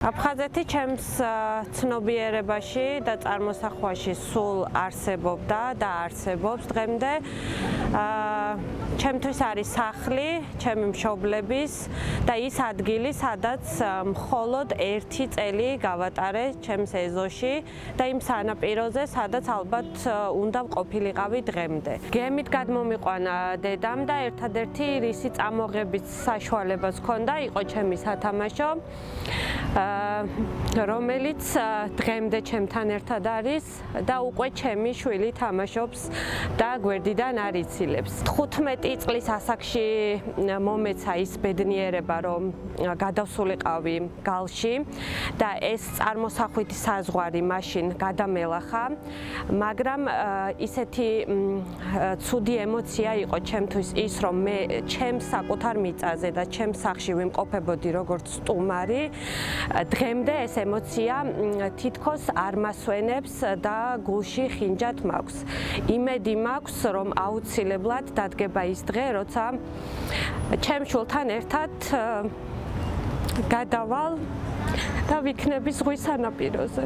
აფხაზეთი ჩემს ცნობიერებაში და წარმოსახვაში სულ არსებობდა და არსებობს დღემდე. ჩემთვის არის სახლი, ჩემი მშობლების და ის ადგილი, სადაც მხოლოდ 1 წელი გავატარე ჩემს ეზოში და იმ სანაპიროზე, სადაც ალბათ უნდა ყოფილიყავი დღემდე. გემით გადმომიყვანა დედამ და ერთადერთი რისი წამოღების საშუალებაც ჰქონდა, იყო ჩემი სათამაშო, რომელიც დღემდე ჩემთან ერთად არის და უკვე ჩემი შვილი თამაშობს და გვერდიდან არ იცილებს. 15 წლის ასაკში მომეცა ის ბედნიერება, რომ გადავსულიყავი გალში და ეს წარმოსახვითი საზღვარი მაშინ გადამელახა, მაგრამ ისეთი ცუდი ემოცია იყო ჩემთვის ის, რომ მე ჩემს საკუთარ მიწაზე და ჩემს სახლში ვიმყოფებოდი როგორც სტუმარი. დღემდე ეს ემოცია თითქოს არ მასვენებს და გულში ხინჯად მაქვს. იმედი მაქვს, რომ აუცილებლად დადგება ის დღე, როცა ჩემ შვილთან ერთად გადავალ და ვიქნები ზღვის სანაპიროზე.